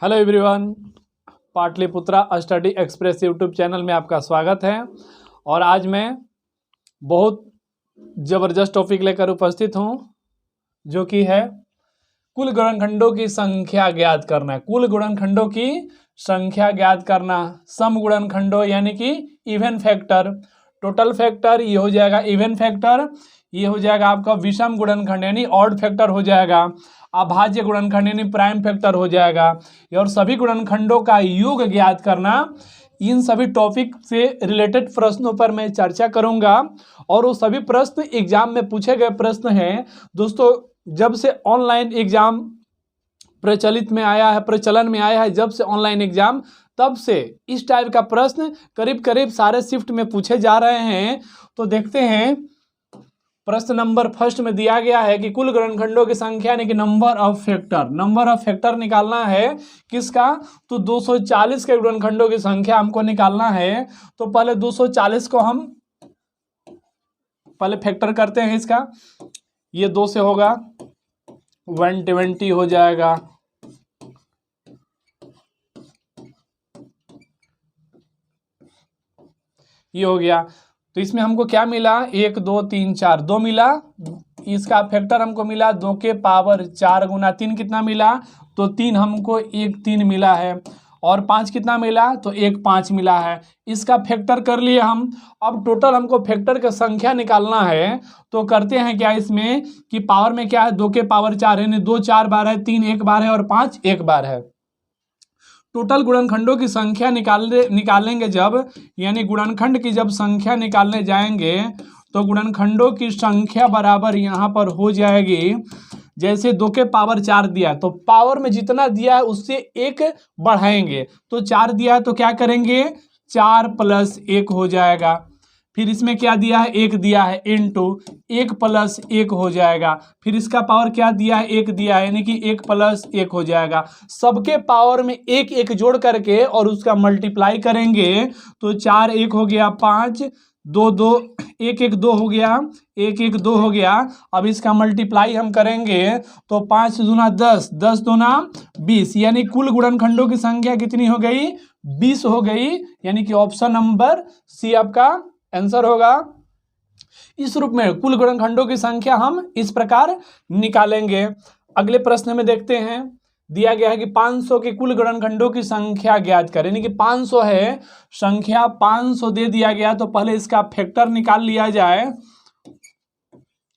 Hello everyone, Pataliputra study express YouTube channel में आपका स्वागत है। और आज मैं बहुत ज़बरदस्त टॉपिक लेकर उपस्थित हूँ, जो कि है कुल गुणनखंडों की संख्या ज्ञात करना। कुल गुणनखंडों की संख्या ज्ञात करना। सम गुणनखंडों यानी कि इवन फैक्टर, टोटल फैक्टर ये हो जाएगा इवन फैक्टर, ये हो जाएगा आपका विषम गुणनखंड यानी ऑड फैक्टर हो जाएगा, अभाज्य गुणनखंड यानी प्राइम फैक्टर हो जाएगा, और सभी गुणनखंडों का योग ज्ञात करना। इन सभी टॉपिक से रिलेटेड प्रश्नों पर मैं चर्चा करूंगा, और वो सभी प्रश्न एग्जाम में पूछे गए प्रश्न हैं। दोस्तों, जब से ऑनलाइन एग्जाम प्रचलन में आया है, जब से ऑनलाइन एग्जाम, तब से इस टाइप का प्रश्न करीब करीब सारे शिफ्ट में पूछे जा रहे हैं। तो देखते हैं, प्रश्न नंबर फर्स्ट में दिया गया है कि कुल गुणनखंडों की संख्या यानी कि नंबर ऑफ फैक्टर निकालना है। किसका? तो 240 के गुणनखंडों की संख्या हमको निकालना है। तो पहले 240 को हम पहले फैक्टर करते हैं। इसका ये 2 से होगा 120 हो जाएगा, ये हो गया। तो इसमें हमको क्या मिला? 1 2 3 4, 2 मिला। इसका फैक्टर हमको मिला 2 के पावर 4 गुना 3 कितना मिला? तो 3 हमको 1 3 मिला है। और 5 कितना मिला? तो 1 5 मिला है। इसका फैक्टर कर लिए हम। अब टोटल हमको फैक्टर का संख्या निकालना है। तो करते हैं क्या इसमें कि पावर में क्या है? 2 के पावर 4 यानी 2 4 बार है, 3 1 बार है और 5 1 बार है। टोटल गुणनखंडों की संख्या निकालेंगे जब, यानी गुणनखंड की जब संख्या निकालने जाएंगे तो गुणनखंडों की संख्या बराबर यहाँ पर हो जाएगी, जैसे 2 के पावर 4 दिया तो पावर में जितना दिया है उससे 1 बढ़ाएंगे। तो 4 दिया है तो क्या करेंगे? 4 + 1 हो जाएगा। फिर इसमें क्या दिया है? 1 दिया है, इंटू 1 + 1 हो जाएगा। फिर इसका पावर क्या दिया है? 1 दिया है, यानी कि 1 + 1 हो जाएगा। सबके पावर में 1 1 जोड़ करके और उसका मल्टीप्लाई करेंगे तो 4 1 हो गया 5, 2 2 1 1 2 हो गया, 1 1 2 हो गया। अब इसका मल्टीप्लाई हम करेंगे तो 5 दूना 10, 10 दूना 20, यानी कुल गुणनखंडों की संख्या कितनी हो गई? 20 हो गई। यानी कि ऑप्शन नंबर सी आपका आंसर होगा। इस रूप में कुल गुणनखंडों की संख्या हम इस प्रकार निकालेंगे। अगले प्रश्न में देखते हैं, दिया गया है कि 500 के कुल गुणनखंडों की संख्या ज्ञात करें। यानी कि 500 है, संख्या 500 दे दिया गया, तो पहले इसका फैक्टर निकाल लिया जाए।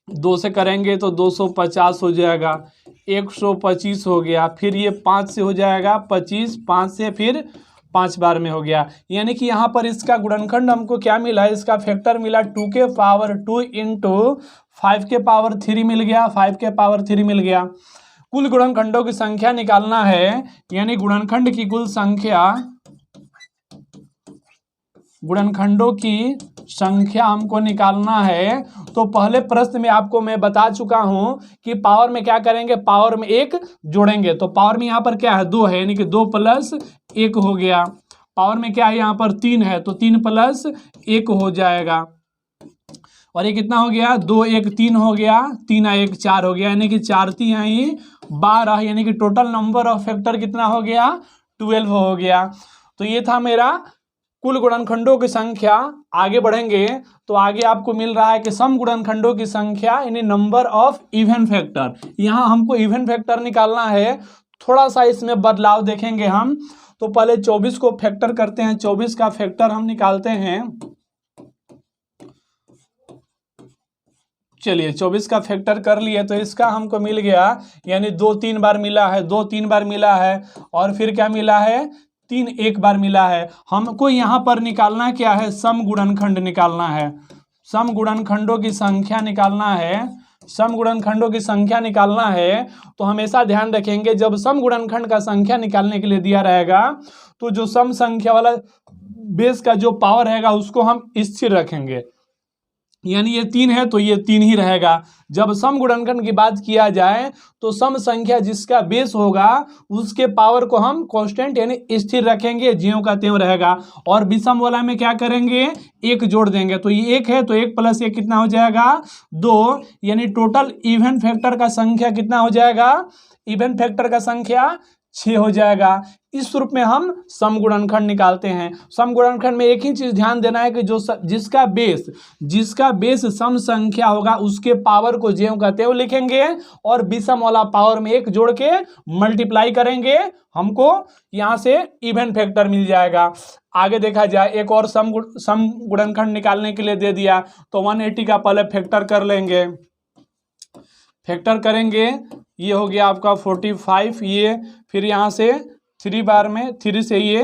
2 से करेंगे तो 250 हो जाएगा, 125 हो गया, फिर ये 5 से हो जाएगा 25, 5 से फिर 5 बार में हो गया। यानी कि यहाँ पर इसका गुणनखंड हमको क्या मिला? इसका फैक्टर मिला 2 के पावर 2 इंटू 5 के पावर 3 मिल गया, 5 के पावर 3 मिल गया। कुल गुणनखंडों की संख्या निकालना है, यानी गुणनखंड की कुल संख्या, गुणनखंडों की संख्या हमको निकालना है। तो पहले प्रश्न में आपको मैं बता चुका हूं कि पावर में क्या करेंगे? पावर में 1 जोड़ेंगे। तो पावर में यहाँ पर क्या है? 2 है, यानी कि 2 + 1 हो गया। पावर में क्या है? यहाँ पर 3 है, तो 3 + 1 हो जाएगा। और ये कितना हो गया? 2 1 3 हो गया, 3 1 4 हो गया, यानी कि 4 3 12, यानी कि टोटल नंबर ऑफ फैक्टर कितना हो गया? 12 हो गया। तो ये था मेरा कुल गुणनखंडों की संख्या। आगे बढ़ेंगे तो आगे आपको मिल रहा है कि सम गुणनखंडों की संख्या यानी नंबर ऑफ इवन फैक्टर। यहाँ हमको इवन फैक्टर निकालना है। थोड़ा सा इसमें बदलाव देखेंगे हम। तो पहले 24 को फैक्टर करते हैं, 24 का फैक्टर हम निकालते हैं। चलिए 24 का फैक्टर कर लिए तो इसका हमको मिल गया, यानी 2 3 बार मिला है, 2 3 बार मिला है, और फिर क्या मिला है? 3 1 बार मिला है। हमको यहाँ पर निकालना क्या है? सम गुणनखंड निकालना है। सम गुणनखंडों की संख्या निकालना है। सम गुणनखंडों की संख्या निकालना है तो हमेशा ध्यान रखेंगे, जब सम गुणनखंड का संख्या निकालने के लिए दिया रहेगा तो जो सम संख्या वाला बेस का जो पावर रहेगा उसको हम स्थिर रखेंगे। यानी ये 3 है तो ये 3 ही रहेगा। जब सम गुणनखंड की बात किया जाए तो सम संख्या जिसका बेस होगा उसके पावर को हम कांस्टेंट यानी स्थिर रखेंगे, ज्यों का त्यों रहेगा। और विषम वाला में क्या करेंगे? 1 जोड़ देंगे। तो ये 1 है तो 1 + 1 कितना हो जाएगा? 2, यानी टोटल इवन फैक्टर का संख्या कितना हो जाएगा? इवन फैक्टर का संख्या 6 हो जाएगा। इस रूप में हम सम गुणनखंड निकालते हैं। सम गुणनखंड में एक ही चीज ध्यान देना है कि जो जिसका बेस सम संख्या होगा उसके पावर को ज्यों का त्यों लिखेंगे और विषम वाला पावर में 1 जोड़ के मल्टीप्लाई करेंगे, हमको यहां से इवन फैक्टर मिल जाएगा। आगे देखा जाए, एक और सम गुणनखंड निकालने के लिए दे दिया, तो 180 का पहले फैक्टर कर लेंगे। फैक्टर करेंगे, ये हो गया आपका 45, ये फिर यहाँ से 3 बार में 3 से ये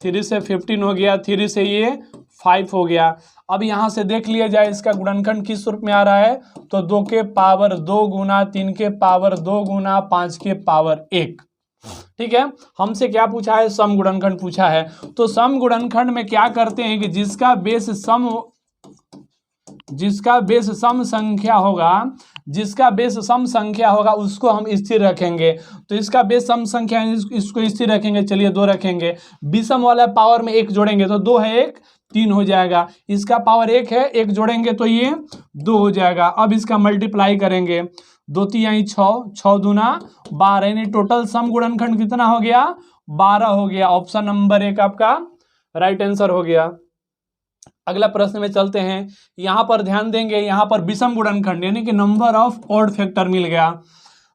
3 से 15 हो गया, 3 से ये 5 हो गया। अब यहाँ से देख लिया जाए इसका गुणनखंड किस रूप में आ रहा है, तो 2 के पावर 2 गुना 3 के पावर 2 गुना 5 के पावर 1। ठीक है, हमसे क्या पूछा है, सम गुणनखंड पूछा है। तो सम गुणनखंड में क्या करते हैं कि जिसका बेस सम संख्या होगा उसको हम स्थिर रखेंगे। तो इसका बेस सम संख्या है, इसको स्थिर रखेंगे। चलिए 2 रखेंगे। विषम वाला पावर में 1 जोड़ेंगे तो 2 है 1 3 हो जाएगा। इसका पावर 1 है, 1 जोड़ेंगे तो ये 2 हो जाएगा। अब इसका मल्टीप्लाई करेंगे, 2 3 6, 6 दूना 12, यानी टोटल सम गुणनखंड कितना हो गया, 12 हो गया। ऑप्शन नंबर 1 आपका राइट आंसर हो गया। अगला प्रश्न में चलते हैं। यहां पर ध्यान देंगे, यहां पर विषम गुणनखंड यानी कि नंबर ऑफ ऑड फैक्टर मिल गया।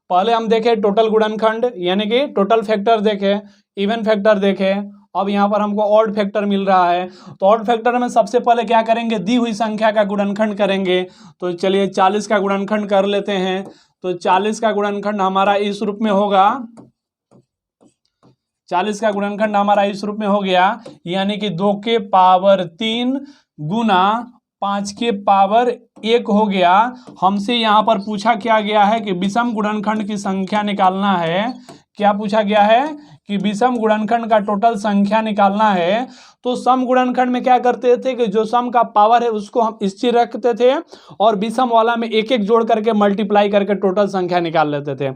पहले हम देखे टोटल गुणनखंड यानी कि टोटल फैक्टर देखे, इवन फैक्टर देखे। अब यहाँ पर हमको ऑड फैक्टर मिल रहा है। तो ऑड फैक्टर में सबसे पहले क्या करेंगे, दी हुई संख्या का गुणनखंड करेंगे। तो चलिए 40 का गुणनखंड कर लेते हैं। तो 40 का गुणनखंड हमारा इस रूप में होगा, 40 का गुणनखंड हमारा इस रूप में हो गया, यानी कि 2 के पावर 3 गुना 5 के पावर 1 हो गया। हमसे यहाँ पर पूछा क्या गया है कि विषम गुणनखंड की संख्या निकालना है। क्या पूछा गया है कि विषम गुणनखंड का टोटल संख्या निकालना है। तो सम गुणनखंड में क्या करते थे कि जो सम का पावर है उसको हम स्थिर रखते थे और विषम वाला में 1 जोड़ करके मल्टीप्लाई करके टोटल संख्या निकाल लेते थे।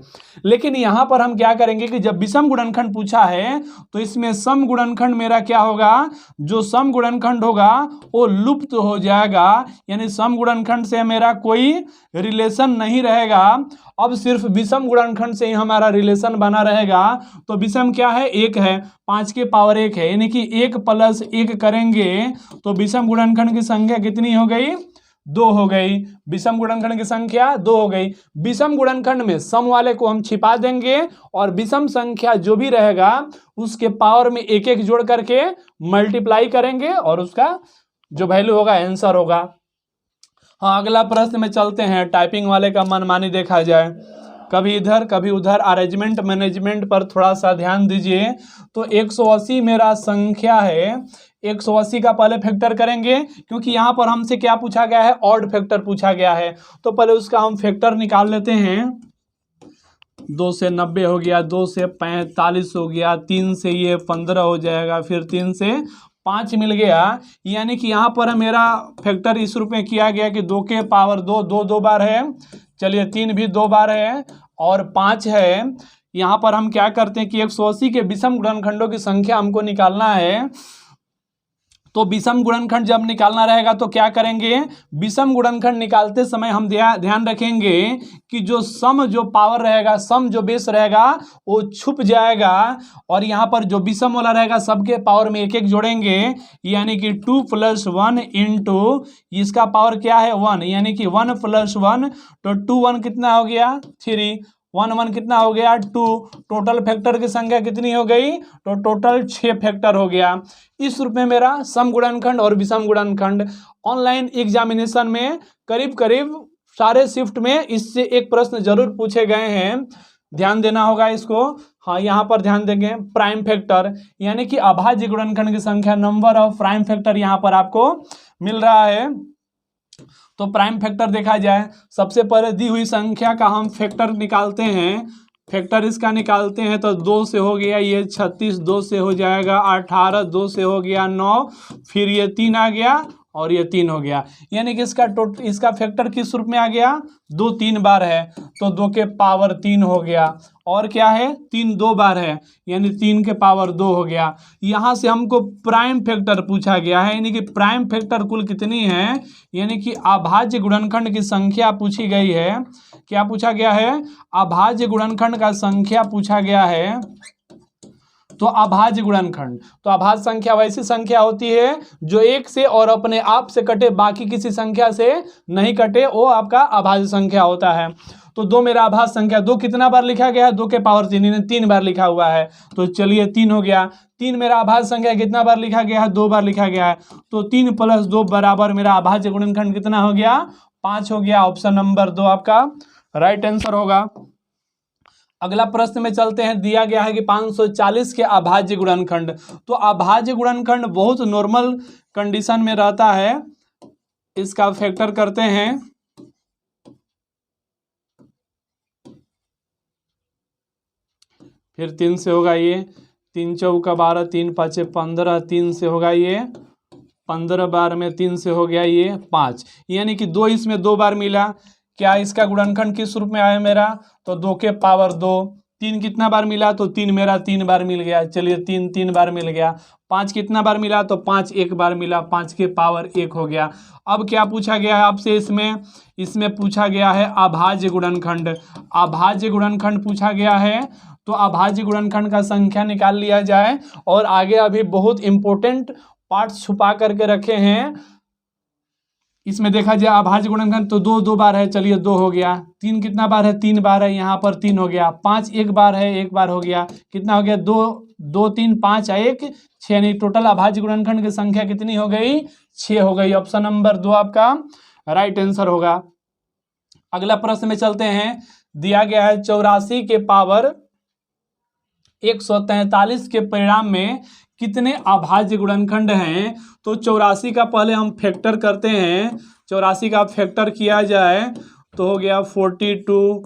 लेकिन यहाँ पर हम क्या करेंगे कि जब विषम गुणनखंड पूछा है तो इसमें सम गुणनखंड मेरा क्या होगा, जो सम गुणनखंड होगा वो लुप्त हो जाएगा, यानी सम गुणनखंड से मेरा कोई रिलेशन नहीं रहेगा। अब सिर्फ विषम गुणनखंड से ही हमारा रिलेशन बना रहेगा। तो विषम क्या है, 1 है, 5 के पावर 1 है, यानी कि 1 + 1 करेंगे तो विषम गुणनखंड की संख्या कितनी हो गई, 2 हो गई। विषम गुणनखंड की संख्या 2 हो गई। विषम गुणनखंड में सम वाले को हम छिपा देंगे और विषम संख्या जो भी रहेगा उसके पावर में 1 जोड़ करके मल्टीप्लाई करेंगे और उसका जो वैल्यू होगा आंसर होगा। हाँ, अगला प्रश्न में चलते हैं। टाइपिंग वाले का मनमानी देखा जाए, कभी इधर कभी उधर। अरेंजमेंट मैनेजमेंट पर थोड़ा सा ध्यान दीजिए। तो 180 मेरा संख्या है, 180 का पहले फैक्टर करेंगे क्योंकि यहाँ पर हमसे क्या पूछा गया है, ऑड फैक्टर पूछा गया है। तो पहले उसका हम फैक्टर निकाल लेते हैं। 2 से 90 हो गया, 2 से 45 हो गया, 3 से ये 15 हो जाएगा, फिर 3 से 5 मिल गया। यानी कि यहाँ पर मेरा फैक्टर इस रूप में किया गया कि 2 के पावर 2 2 बार है, चलिए 3 भी 2 बार है और 5 है। यहाँ पर हम क्या करते हैं कि 180 के विषम गुणनखंडों की संख्या हमको निकालना है। तो विषम गुणनखंड जब निकालना रहेगा तो क्या करेंगे, विषम गुणनखंड निकालते समय हम ध्यान रखेंगे कि जो पावर रहेगा, सम जो बेस रहेगा वो छुप जाएगा और यहाँ पर जो विषम वाला रहेगा सबके पावर में 1 जोड़ेंगे, यानी कि 2 + 1 इंटू इसका पावर क्या है 1, यानी कि 1 + 1 तो 2 1 कितना हो गया 3, 1 1 कितना हो गया 2। टोटल फैक्टर की संख्या कितनी हो गई, तो टोटल 6 फैक्टर हो गया। इस रूप में मेरा सम गुणनखंड और विषम गुणनखंड ऑनलाइन एग्जामिनेशन में करीब करीब सारे शिफ्ट में इससे एक प्रश्न जरूर पूछे गए हैं, ध्यान देना होगा इसको। हाँ, यहाँ पर ध्यान देंगे प्राइम फैक्टर यानी कि अभाज्य गुणनखंड की संख्या, नंबर ऑफ प्राइम फैक्टर यहाँ पर आपको मिल रहा है। तो प्राइम फैक्टर देखा जाए, सबसे पहले दी हुई संख्या का हम फैक्टर निकालते हैं। फैक्टर इसका निकालते हैं तो 2 से हो गया ये 36, 2 से हो जाएगा 18, 2 से हो गया 9, फिर ये 3 आ गया और ये 3 हो गया। यानी कि इसका फैक्टर किस रूप में आ गया, 2 3 बार है तो 2 के पावर 3 हो गया। और क्या है 3 2 बार है, यानी 3 के पावर 2 हो गया। यहाँ से हमको प्राइम फैक्टर पूछा गया है, यानी कि प्राइम फैक्टर कुल कितनी है, यानी कि अभाज्य गुणनखंड की संख्या पूछी गई है। क्या पूछा गया है, अभाज्य गुणनखंड का संख्या पूछा गया है। तो अभाज्य गुणनखंड, तो अभाज्य संख्या वैसी संख्या होती है जो एक से और अपने आप से कटे, बाकी किसी संख्या से नहीं कटे, वो आपका अभाज्य संख्या होता है। तो 2 मेरा अभाज्य संख्या, 2 कितना बार लिखा गया है, 2 के पावर 3, यानी 3 बार लिखा हुआ है। तो चलिए 3 हो गया। 3 मेरा अभाज्य संख्या कितना बार लिखा गया है, 2 बार लिखा गया है। तो 3 + 2 बराबर मेरा अभाज्य गुणनखंड कितना हो गया, 5 हो गया। ऑप्शन नंबर 2 आपका राइट आंसर होगा। अगला प्रश्न में चलते हैं। दिया गया है कि 540 के अभाज्य गुणनखंड। तो अभाज्य गुणनखंड बहुत नॉर्मल कंडीशन में रहता है, इसका फैक्टर करते हैं। फिर 3 से होगा ये, 3 चौका 12, 3 पाँचे 15, 3 से होगा ये 15 बार में 3 से हो गया ये 5, यानी कि 2 इसमें 2 बार मिला। क्या इसका गुणनखंड किस रूप में आया मेरा, तो 2 के पावर 2। 3 कितना बार मिला, तो 3 मेरा 3 बार मिल गया। चलिए 3 3 बार मिल गया। 5 कितना बार मिला, तो 5 1 बार मिला, 5 के पावर 1 हो गया। अब क्या पूछा गया है आपसे, इसमें पूछा गया है अभाज्य गुणनखंड। अभाज्य गुणनखंड पूछा गया है, तो अभाज्य गुणनखंड का संख्या निकाल लिया जाए। और आगे अभी बहुत इंपॉर्टेंट पार्ट्स छुपा करके रखे हैं। इसमें देखा जाए अभाज्य गुणनखंड, तो 2 2 बार है, चलिए 2 हो गया। 3 कितना बार है, 3 बार है, यहाँ पर 3 हो गया। 5 1 बार है, 1 बार हो गया। कितना हो गया, 2 2 3 5 1 6, यानी टोटल अभाज्य गुणनखंड की संख्या कितनी हो गई, 6 हो गई। ऑप्शन नंबर 2 आपका राइट आंसर होगा। अगला प्रश्न में चलते हैं। दिया गया है 84 के पावर 143 के परिणाम में कितने अभाज्य गुणनखंड हैं। तो 84 का पहले हम फैक्टर करते हैं। 84 का फैक्टर किया जाए तो हो गया 42,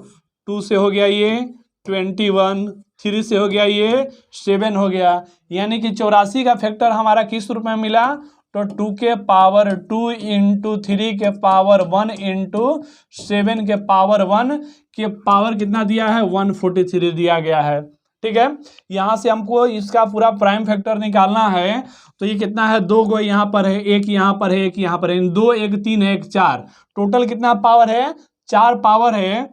2 से हो गया ये 21, 3 से हो गया ये 7 हो गया। यानी कि 84 का फैक्टर हमारा किस रूप में मिला, तो 2 के पावर 2 इंटू 3 के पावर 1 इंटू 7 के पावर 1 के पावर कितना दिया है, 143 दिया गया है। ठीक है, यहाँ से हमको इसका पूरा प्राइम फैक्टर निकालना है। तो ये कितना है, 2 गो यहाँ पर है, 1 यहाँ पर है, 1 यहाँ पर है, 2 1 3 है, 1 4, टोटल कितना पावर है, 4 पावर है।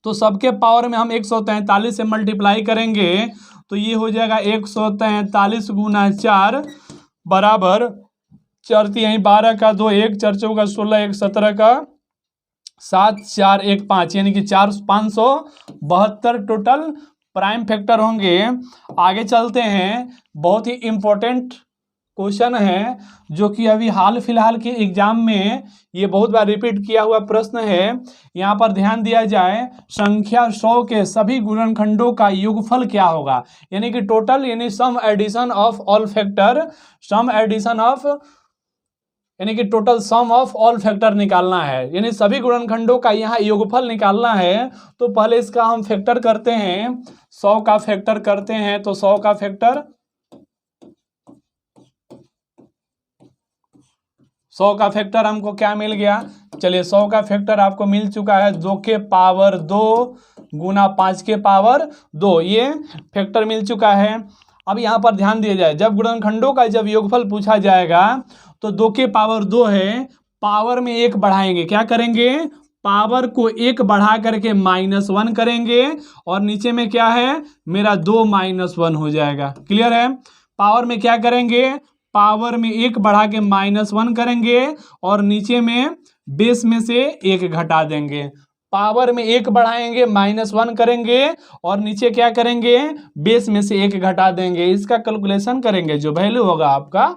तो सबके पावर में हम 143 से मल्टीप्लाई करेंगे तो ये हो जाएगा 143 गुना 4 बराबर 4 3 12 का 2 1 4 4 का 16 1 17 का 7 4 1 5, यानी कि 572 टोटल प्राइम फैक्टर होंगे। आगे चलते हैं। बहुत ही इम्पोर्टेंट क्वेश्चन है जो कि अभी हाल फिलहाल के एग्जाम में ये बहुत बार रिपीट किया हुआ प्रश्न है। यहाँ पर ध्यान दिया जाए, संख्या 100 के सभी गुणनखंडों का योगफल क्या होगा, यानी कि टोटल, यानी sum addition of all factor, sum addition of, यानी कि total sum of all factor निकालना है, यानी सभी गुणनखंडों का यहाँ योगफल निकालना है। तो पहले इसका हम फैक्टर करते हैं, 100 का फैक्टर करते हैं। तो 100 का फैक्टर, 100 का फैक्टर हमको क्या मिल गया, चलिए 100 का फैक्टर आपको मिल चुका है 2 के पावर 2 गुना 5 के पावर 2, ये फैक्टर मिल चुका है। अब यहाँ पर ध्यान दिया जाए, जब गुणनखंडों का जब योगफल पूछा जाएगा तो 2 के पावर 2 है, पावर में 1 बढ़ाएंगे, क्या करेंगे, पावर को 1 बढ़ा करके -1 करेंगे, और नीचे में क्या है मेरा 2 -1 हो जाएगा। क्लियर है, पावर में क्या करेंगे, पावर में 1 बढ़ा के -1 करेंगे, और नीचे में बेस में से 1 घटा देंगे। पावर में 1 बढ़ाएंगे, -1 करेंगे, और नीचे क्या करेंगे, बेस में से 1 घटा देंगे। इसका कैलकुलेशन करेंगे, जो वैल्यू होगा आपका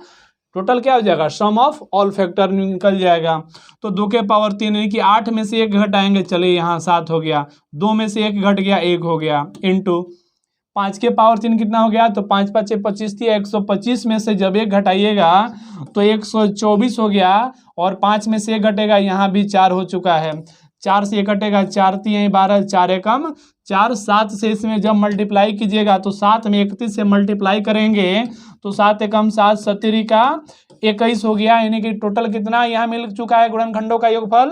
टोटल क्या हो जाएगा, सम ऑफ ऑल फैक्टर निकल जाएगा। तो 2 के पावर 3, यानी कि 8 में से 1 घटाएंगे, चलिए यहाँ 7 हो गया, 2 में से 1 घट गया, 1 हो गया, इंटू 5 के पावर 3 कितना हो गया, तो 5 5 25 थी, 125 में से जब 1 घटाइएगा तो 124 हो गया, और 5 में से 1 घटेगा, यहाँ भी 4 हो चुका है, 4 से 1 घटेगा, 4 3 12, 4 एकम 4, 7 से इसमें जब मल्टीप्लाई कीजिएगा तो 7 में 31 से मल्टीप्लाई करेंगे तो 7 एकम 7 17 का 21 हो गया, यानी कि टोटल कितना यहाँ मिल चुका है गुणनखंडों का योगफल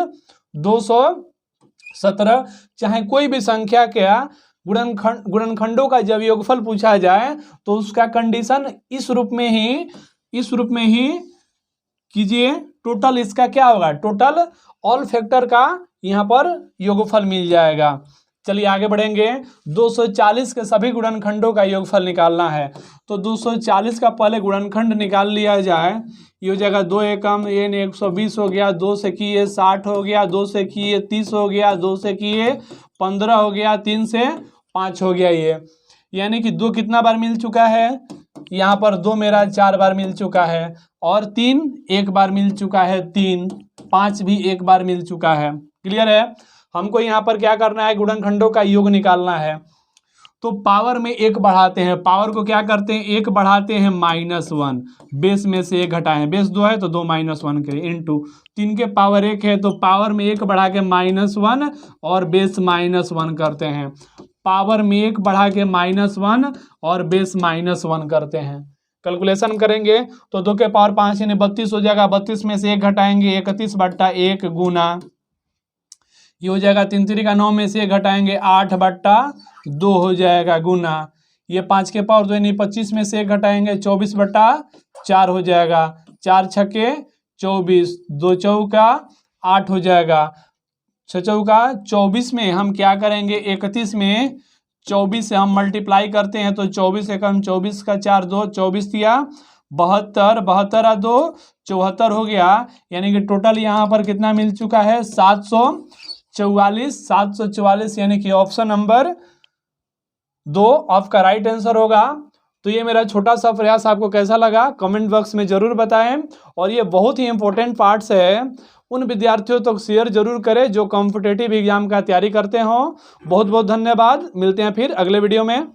217। चाहे कोई भी संख्या का गुणनखंडों का जब योगफल पूछा जाए तो उसका कंडीशन इस रूप में ही कीजिए। टोटल इसका क्या होगा, टोटल ऑल फैक्टर का यहाँ पर योगफल मिल जाएगा। चलिए आगे बढ़ेंगे। 240 के सभी गुणनखंडों का योगफल निकालना है। तो 240 का पहले गुणनखंड निकाल लिया जाए। ये हो जाएगा 2 एकम n 120 हो गया, 2 से किए 60 हो गया, 2 से किए 30 हो गया, 2 से किए 15 हो गया, 3 से 5 हो गया। ये यानी कि 2 कितना बार मिल चुका है, यहाँ पर 2 मेरा 4 बार मिल चुका है, और 3 1 बार मिल चुका है, 3 5 भी 1 बार मिल चुका है। क्लियर है। हमको यहाँ पर क्या करना है, गुणनखंडों का योग निकालना है। तो पावर में 1 बढ़ाते हैं, पावर को क्या करते हैं 1 बढ़ाते हैं -1, बेस में से 1 घटाएं, बेस 2 है तो 2 -1 करें इंटू 3 के पावर 1 है तो पावर में 1 बढ़ा के -1 और बेस -1 करते हैं। पावर में 1 बढ़ा के -1 और बेस -1 करते हैं। कैलकुलेशन करेंगे तो 2 के पावर 5 यानी 32 हो जाएगा। 32 में से 1 घटाएंगे 31/1 गुना, ये हो जाएगा 3 3 का 9 में से 1 घटाएंगे 8/2 हो जाएगा गुना, ये 5 के पावर 2 यानी 25 में से 1 घटाएंगे 24/4 हो जाएगा। 4 छके 24, 2 चौका 8 हो जाएगा, 6 चौका 24 में हम क्या करेंगे 31 में 24 से हम मल्टीप्लाई करते हैं तो 24 एकम 24 का 4 2 24 दिया 72, 72 2 74 हो गया। यानी कि टोटल यहाँ पर कितना मिल चुका है 744 यानी कि ऑप्शन नंबर 2 आपका राइट आंसर होगा। तो ये मेरा छोटा सा प्रयास आपको कैसा लगा कमेंट बॉक्स में जरूर बताएं, और ये बहुत ही इंपॉर्टेंट पार्ट्स है, उन विद्यार्थियों तक शेयर जरूर करें जो कॉम्पिटिटिव एग्जाम का तैयारी करते हों। बहुत बहुत धन्यवाद, मिलते हैं फिर अगले वीडियो में।